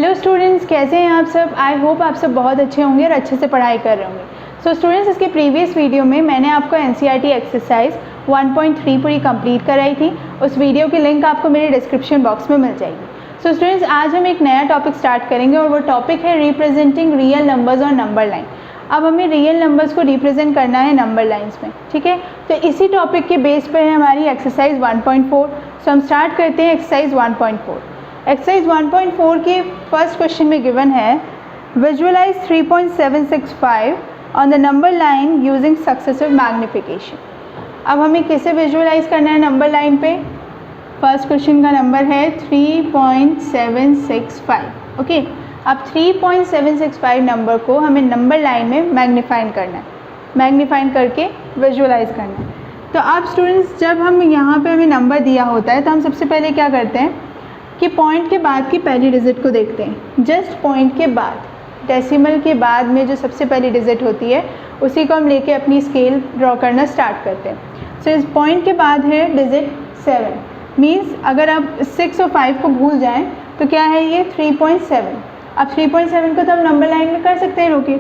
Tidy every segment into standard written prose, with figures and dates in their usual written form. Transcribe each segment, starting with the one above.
Hello students, कैसे हैं आप सब। आई होप आप सब बहुत अच्छे होंगे और अच्छे से पढ़ाई कर रहे होंगे। सो स्टूडेंट्स, इसके प्रीवियस वीडियो में मैंने आपको एनसीईआरटी एक्सरसाइज 1.3 पूरी कंप्लीट कराई थी। उस वीडियो की लिंक आपको मेरे डिस्क्रिप्शन बॉक्स में मिल जाएगी। सो स्टूडेंट्स, आज हम एक नया टॉपिक स्टार्ट करेंगे और वो टॉपिक है रिप्रेजेंटिंग रियल नंबर्स और नंबर लाइन। अब हमें रियल नंबर्स को रिप्रेजेंट करना है नंबर लाइन्स में, ठीक है। तो इसी टॉपिक के बेस पर है हमारी एक्सरसाइज 1.4। सो हम स्टार्ट करते हैं एक्सरसाइज 1.4। एक्सरसाइज 1.4 के फर्स्ट क्वेश्चन में गिवन है visualise 3.765 on the number line using successive magnification. अब हमें कैसे विजुअलाइज करना है नंबर लाइन पे। फर्स्ट क्वेश्चन का नंबर है 3.765। ओके, अब 3.765 नंबर को हमें नंबर लाइन में मैग्नीफाइन करना है, मैग्नीफाइन करके विजुअलाइज करना है। तो अब स्टूडेंट्स, जब हम यहाँ पे हमें नंबर दिया होता है तो हम सबसे पहले क्या करते हैं कि पॉइंट के बाद की पहली डिजिट को देखते हैं। जस्ट पॉइंट के बाद, डेसिमल के बाद में जो सबसे पहली डिजिट होती है उसी को हम लेके अपनी स्केल ड्रॉ करना स्टार्ट करते हैं। सो इस पॉइंट के बाद है डिजिट 7। मीन्स अगर आप 6 और 5 को भूल जाएं तो क्या है ये 3.7। अब 3.7 को तो हम नंबर लाइन में कर सकते हैं रोके,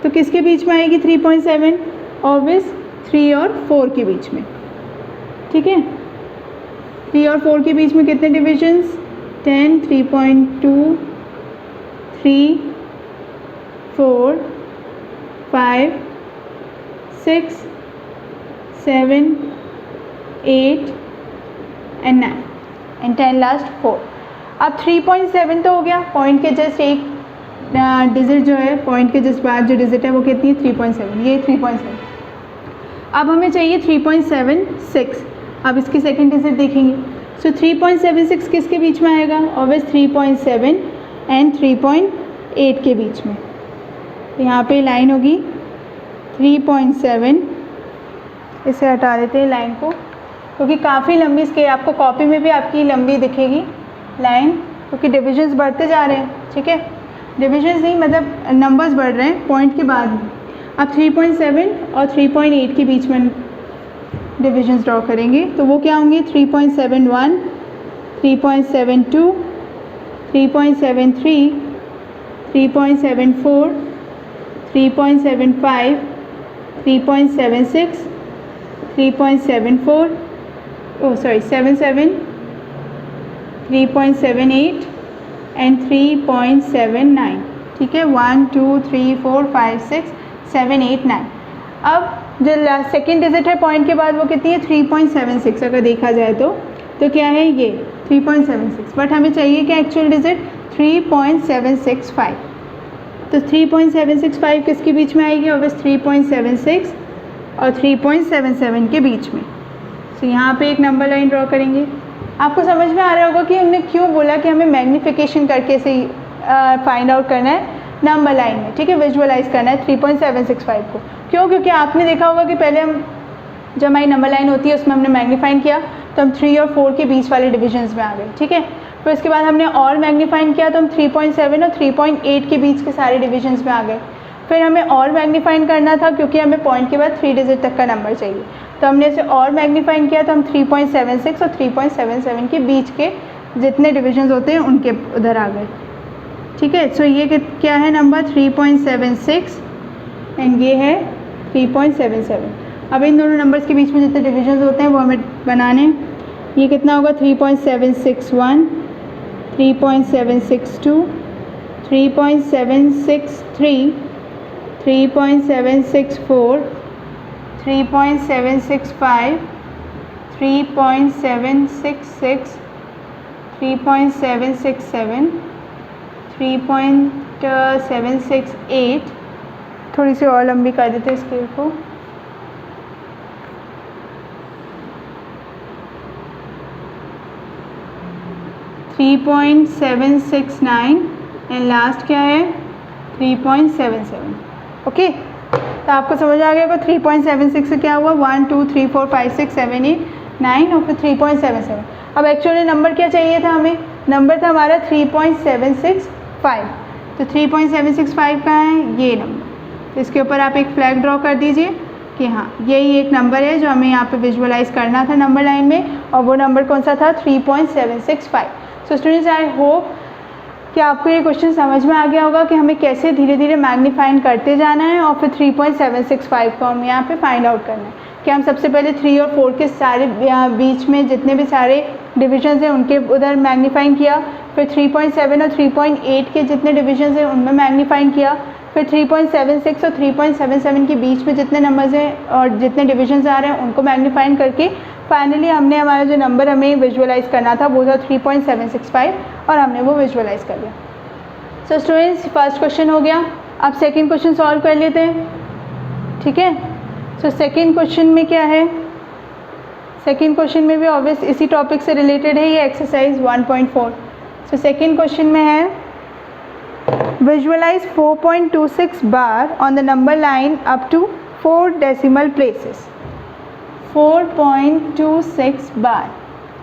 तो किसके बीच में आएगी 3.7? ऑब्वियस 3 और 4 के बीच में, ठीक है। 3 और 4 के बीच में कितने डिविजन्स? 10, 3.2, 3, 4, 5, 6, 7, 8 and 9 and 10 last 4। अब 3.7 तो हो गया, पॉइंट के जस्ट एक डिजिट जो है, पॉइंट के जस्ट बाद जो डिजिट है वो कितनी है? 3.7। ये 3.7। अब हमें चाहिए 3.76। अब इसकी सेकेंड डिजिट देखेंगे। सो 3.76 किसके बीच में आएगा? ऑब्वियस 3.7 एंड 3.8 के बीच में। तो यहाँ पे लाइन होगी 3.7। इसे हटा देते हैं लाइन को, क्योंकि काफ़ी लंबी स्केल आपको कॉपी में भी आपकी लंबी दिखेगी लाइन, क्योंकि डिविजन्स बढ़ते जा रहे हैं, ठीक है। डिविजन्स नहीं, मतलब नंबर्स बढ़ रहे हैं पॉइंट के बाद में। अब 3.7 और 3.8 के बीच में डिविजन्स ड्रॉ करेंगे तो वो क्या होंगे? 3.71, 3.72, 3.73, 3.74, 3.75, 3.76, 3.74, 77, 3.78 एंड 3.79, ठीक है। 1, 2, 3, 4, 5, 6, 7, 8, 9। अब जो सेकेंड डिजिट है पॉइंट के बाद वो कितनी है? 3.76 अगर देखा जाए तो क्या है ये 3.76। बट हमें चाहिए क्या एक्चुअल डिजिट? 3.765। तो 3.765 किसके बीच में आएगी? ऑब्वियस 3.76 और 3.77 के बीच में। तो यहाँ पे एक नंबर लाइन ड्रॉ करेंगे। आपको समझ में आ रहा होगा कि उन्होंने क्यों बोला कि हमें मैग्नीफिकेशन करके से फाइंड आउट करना है नंबर लाइन में, ठीक है। विजुअलाइज करना है 3.765 को। क्यों? क्योंकि आपने देखा होगा कि पहले हम जब हमारी नंबर लाइन होती है उसमें हमने मैग्नीफाइन किया तो हम 3 और 4 के बीच वाले डिविजन्स में आ गए, ठीक है। फिर उसके बाद हमने और मैग्नीफाइन किया तो हम 3.7 और 3.8 के बीच के सारे डिविजन्स में आ गए। फिर हमें और मैग्नीफाइन करना था क्योंकि हमें पॉइंट के बाद 3 डिजिट तक का नंबर चाहिए, तो हमने इसे और मैग्नीफाइन किया तो हम 3.76 और 3.77 के बीच के जितने डिविजन्स होते हैं उनके उधर आ गए, ठीक है। सो ये क्या है नंबर? 3.76 एंड ये है 3.77। अब इन दोनों नंबर्स के बीच में जितने डिविजन्स होते हैं वो हमें बनाने। ये कितना होगा? 3.761, 3.762, 3.763, 3.764, 3.765, 3.766, 3.767, 3.768। थोड़ी सी और लंबी कर देते हैं स्केल को। 3.769 एंड लास्ट क्या है? 3.77। ओके, तो आपको समझ आ गया होगा 3.76 से क्या हुआ? 1, 2, 3, 4, 5, 6, 7, 8, 9 और फिर 3.77। अब एक्चुअली नंबर क्या चाहिए था हमें? नंबर था हमारा 3.765। तो 3.765 कहाँ है? ये नंबर। तो इसके ऊपर आप एक फ्लैग ड्रॉ कर दीजिए कि हाँ यही एक नंबर है जो हमें यहाँ पे विजुअलाइज करना था नंबर लाइन में, और वो नंबर कौन सा था? 3.765। सो स्टूडेंट्स, आई होप कि आपको ये क्वेश्चन समझ में आ गया होगा कि हमें कैसे धीरे धीरे मैग्नीफाइंग करते जाना है और फिर 3.765 को हम यहाँ पे फाइंड आउट करना है कि हम सबसे पहले 3 और 4 के सारे बीच में जितने भी सारे डिविजन्स हैं उनके उधर मैग्नीफाइंग किया, फिर 3.7 और 3.8 के जितने डिविजन्स हैं उनमें मैग्नीफाइंग किया, फिर 3.76 और 3.77 के बीच में जितने नंबर्स हैं और जितने डिविजन्स आ रहे हैं उनको मैग्नीफाइंग करके फाइनली हमने हमारा जो नंबर हमें विजुअलाइज़ करना था वो था 3.765 और हमने वो विजुअलाइज़ कर लिया। सो स्टूडेंट्स, फर्स्ट क्वेश्चन हो गया। अब सेकंड क्वेश्चन सॉल्व कर लेते हैं, ठीक है। सो सेकंड क्वेश्चन में क्या है, सेकंड क्वेश्चन में भी ऑब्वियस इसी टॉपिक से रिलेटेड है, ये एक्सरसाइज 1.4। सो सेकंड क्वेश्चन में है visualise 4.26 bar on the number line up to 4 decimal places. 4.26 bar.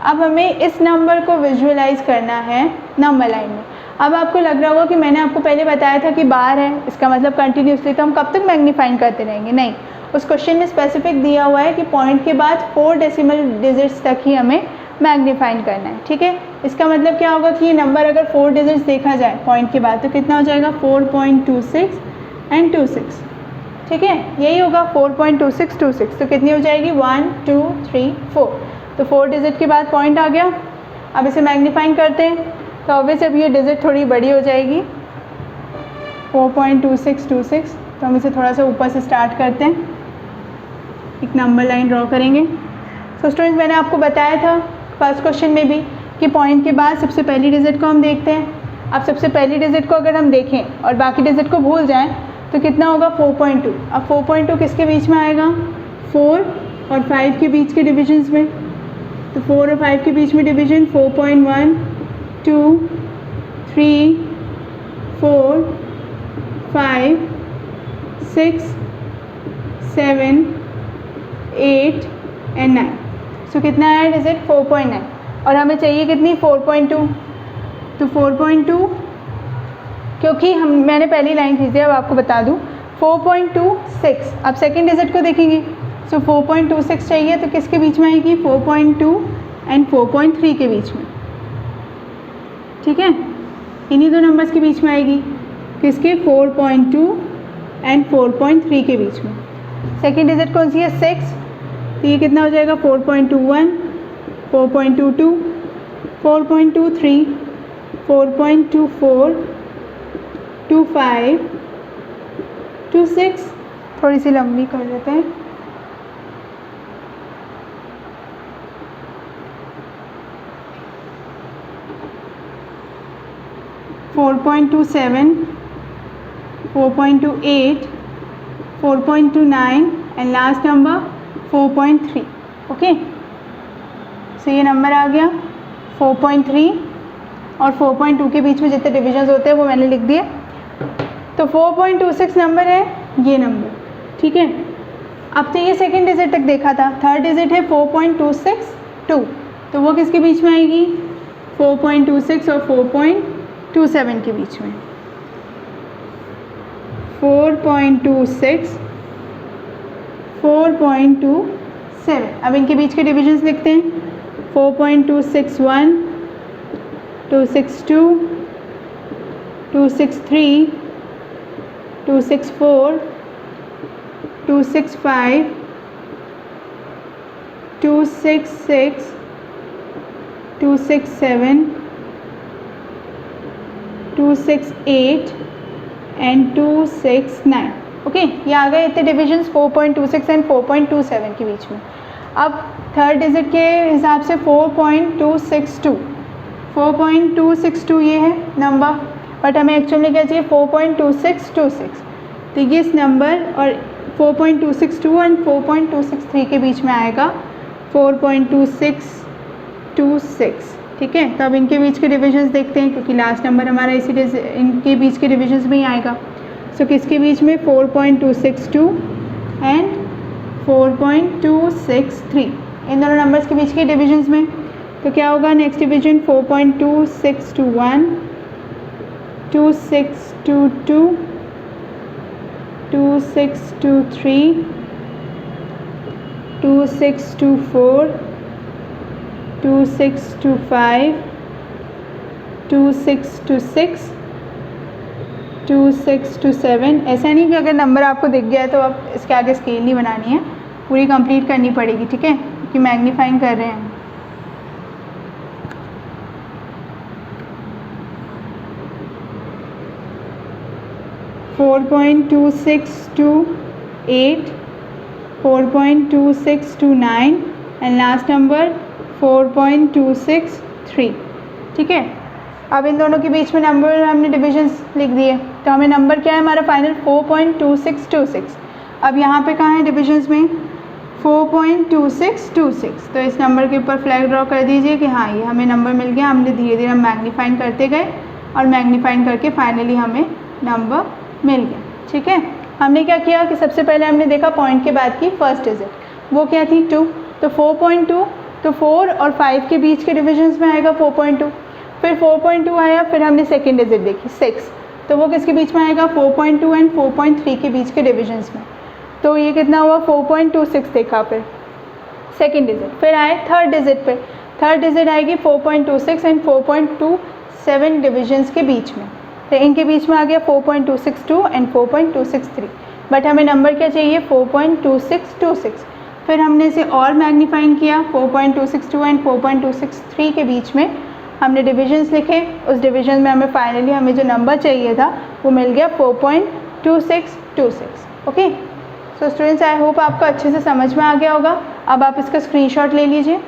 अब हमें इस नंबर को विजुअलाइज करना है नंबर लाइन में। अब आपको लग रहा होगा कि मैंने आपको पहले बताया था कि बार है, इसका मतलब कंटिन्यूसली, तो हम कब तक मैग्नीफाइंग करते रहेंगे? नहीं, उस क्वेश्चन में स्पेसिफिक दिया हुआ है कि पॉइंट के बाद 4 डेसिमल डिजिट्स तक ही हमें मैग्नीफाइंग करना है, ठीक है। इसका मतलब क्या होगा कि ये नंबर अगर 4 डिजिट्स देखा जाए पॉइंट के बाद तो कितना हो जाएगा? 4.26 एंड 26, ठीक है, यही होगा 4.2626। तो कितनी हो जाएगी? 1 2 3 4। तो 4 डिजिट के बाद पॉइंट आ गया। अब इसे मैग्नीफाइंग करते हैं तो ऑब्वियस अब ये डिजिट थोड़ी बड़ी हो जाएगी, 4.2626। तो हम इसे थोड़ा सा ऊपर से स्टार्ट करते हैं, एक नंबर लाइन ड्रॉ करेंगे। सो स्टूडेंट्स, मैंने आपको बताया था फर्स्ट क्वेश्चन में भी कि पॉइंट के बाद सबसे पहली डिजिट को हम देखते हैं। अब सबसे पहली डिजिट को अगर हम देखें और बाकी डिजिट को भूल जाएं तो कितना होगा? 4.2। अब 4.2 किसके बीच में आएगा? 4 और 5 के बीच के डिविजन्स में। तो 4 और 5 के बीच में डिवीजन 4.1 2 3 4 5 6 7 8 एंड 9। सो कितना है डिजिट? 4.9। और हमें चाहिए कितनी? 4.2। तो 4.2 क्योंकि मैंने पहली लाइन खींची, अब आपको बता दूँ 4.26। अब सेकेंड डिजिट को देखेंगे। सो 4.26 चाहिए तो किसके बीच में आएगी? 4.2 एंड 4.3 के बीच में, ठीक है, इन्हीं दो नंबर्स के बीच में आएगी। किसके? 4.2 एंड 4.3 के बीच में। सेकेंड डिजिट कौन सी है? 6। तो ये कितना हो जाएगा? 4.21 4.22 4.23 4.24 25 26। थोड़ी सी लंबी कर देते हैं। Four 4.27 4.28 4.29 and last number 4.3। Okay, so ये नंबर आ गया 4.3 और 4.2 के बीच में जितने डिविजन्स होते हैं वो मैंने लिख दिए। तो 4.26 नंबर है ये नंबर, ठीक है। अब तो ये सेकेंड डिजिट तक देखा था, थर्ड डिजिट है 4.262। तो वो किसके बीच में आएगी? 4.26 और 4.27 के बीच में। 4.26 4.27। अब इनके बीच के डिविजन्स लिखते हैं। 4.261 262 263 264 265 266 267 268 एंड 269। ओके, ये आ गए इतने डिविजन्स 4.26 एंड 4.27 के बीच में। अब थर्ड डिजिट के हिसाब से 4.262 ये है नंबर, बट हमें एक्चुअली में क्या चाहिए? 4.2626। तो ये इस नंबर और 4.262 एंड 4.263 के बीच में आएगा 4.2626, ठीक है। तो अब इनके बीच के डिविजन्स देखते हैं क्योंकि लास्ट नंबर हमारा इसी इनके बीच के डिविजन्स में ही आएगा। सो किसके बीच में? 4.262 एंड 4.263, इन दोनों नंबर्स के बीच के डिविजन्स में। तो क्या होगा नेक्स्ट डिवीजन? 4.2621 2622 2623 2624 2625 2 6 2 6 2 6 2 7। ऐसा नहीं कि अगर नंबर आपको दिख गया है तो आप इसके आगे स्केल नहीं बनानी है, पूरी कंप्लीट करनी पड़ेगी, ठीक है, क्योंकि मैग्नीफाइंग कर रहे हैं। फोर 4.2628, 4.2629 एंड लास्ट नंबर 4.263, ठीक है। अब इन दोनों के बीच में नंबर हमने डिविजन्स लिख दिए, तो हमें नंबर क्या है हमारा फाइनल 4.2626। अब यहाँ पे कहाँ है डिविजन्स में 4.2626, तो इस नंबर के ऊपर फ्लैग ड्रॉ कर दीजिए कि हाँ ये हमें नंबर मिल गया। हमने धीरे धीरे हम मैग्नीफाइंग करते गए और मैग्नीफाइंग करके फाइनली हमें नंबर मिल गया, ठीक है। हमने क्या किया कि सबसे पहले हमने देखा पॉइंट के बाद की फर्स्ट डिजिट, वो क्या थी 2, तो 4.2, तो 4 और 5 के बीच के डिविजन्स में आएगा 4.2। फिर 4.2 आया, फिर हमने सेकेंड डिजिट देखी 6, तो वो किसके बीच में आएगा 4.2 एंड 4.3 के बीच के डिविजन्स में, तो ये कितना हुआ 4.26 देखा। फिर सेकेंड डिजिट, फिर आए थर्ड डिजिट पे, थर्ड डिजिट आएगी 4.26 एंड 4.27 डिविजन्स के बीच में, तो इनके बीच में आ गया 4.262 एंड 4.263, बट हमें नंबर क्या चाहिए 4.2626। फिर हमने इसे और मैग्नीफाइंग किया, 4.262 एंड 4.263 के बीच में हमने डिविजन्स लिखे, उस डिवीजन में हमें फाइनली हमें जो नंबर चाहिए था वो मिल गया 4.2626, okay. So students I hope आपको अच्छे से समझ में आ गया होगा। अब आप इसका स्क्रीनशॉट ले लीजिए।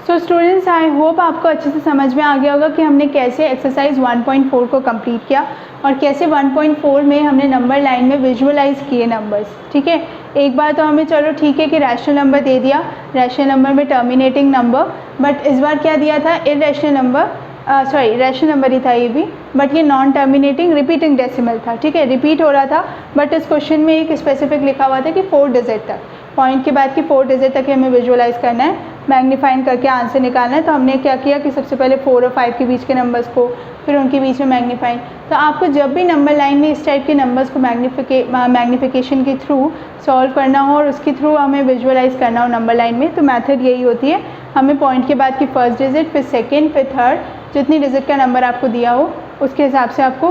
सो स्टूडेंट्स आई होप आपको अच्छे से समझ में आ गया होगा कि हमने कैसे एक्सरसाइज 1.4 को कंप्लीट किया और कैसे 1.4 में हमने नंबर लाइन में विजुअलाइज किए नंबर्स, ठीक है। एक बार तो हमें चलो ठीक है कि रैशनल नंबर दे दिया, रैशनल नंबर में टर्मिनेटिंग नंबर, बट इस बार क्या दिया था इररेशनल नंबर, रैशनल नंबर ही था ये भी, बट ये नॉन टर्मिनेटिंग रिपीटिंग डेसिमल था, ठीक है, रिपीट हो रहा था। बट इस क्वेश्चन में एक स्पेसिफिक लिखा हुआ था कि 4 डिजिट तक, पॉइंट के बाद की 4 डिजिट तक हमें विजुअलाइज करना है, मैग्नीफाइंग करके आंसर निकालना है। तो हमने क्या किया कि सबसे पहले 4 और 5 के बीच के नंबर्स को, फिर उनके बीच में मैग्नीफाइंग। तो आपको जब भी नंबर लाइन में इस टाइप के नंबर्स को मैग्नीफिकेशन के थ्रू सॉल्व करना हो और उसके थ्रू हमें विजुअलाइज करना हो नंबर लाइन में, तो मेथड यही होती है, हमें पॉइंट के बाद की फर्स्ट डिजिट, फिर सेकेंड, फिर थर्ड, जितनी डिजिट का नंबर आपको दिया हो उसके हिसाब से आपको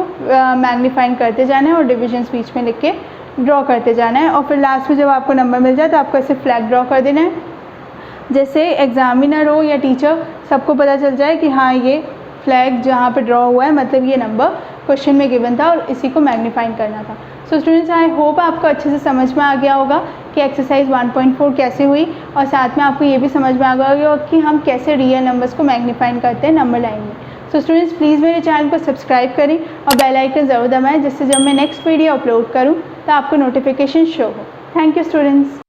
मैग्नीफाइंग करते जाना है और डिविजन्स बीच में लिख के ड्रॉ करते जाना है। और फिर लास्ट में जब आपको नंबर मिल जाए तो आपको ऐसे फ्लैग ड्रॉ कर देना है, जैसे एग्जामिनर हो या टीचर सबको पता चल जाए कि हाँ ये फ्लैग जहाँ पे ड्रॉ हुआ है मतलब ये नंबर क्वेश्चन में गिवन था और इसी को मैग्नीफाइंग करना था। सो स्टूडेंट्स आई होप आपको अच्छे से समझ में आ गया होगा कि एक्सरसाइज 1.4 कैसे हुई, और साथ में आपको ये भी समझ में आ गया होगा कि हम कैसे रियल नंबर्स को मैग्नीफाइंग करते हैं नंबर लाइन में। सो स्टूडेंट्स प्लीज़ मेरे चैनल को सब्सक्राइब करें और बेल आइकन ज़रूर दबाएं, जिससे जब मैं नेक्स्ट वीडियो अपलोड करूँ तो आपको नोटिफिकेशन शो हो। Thank you students.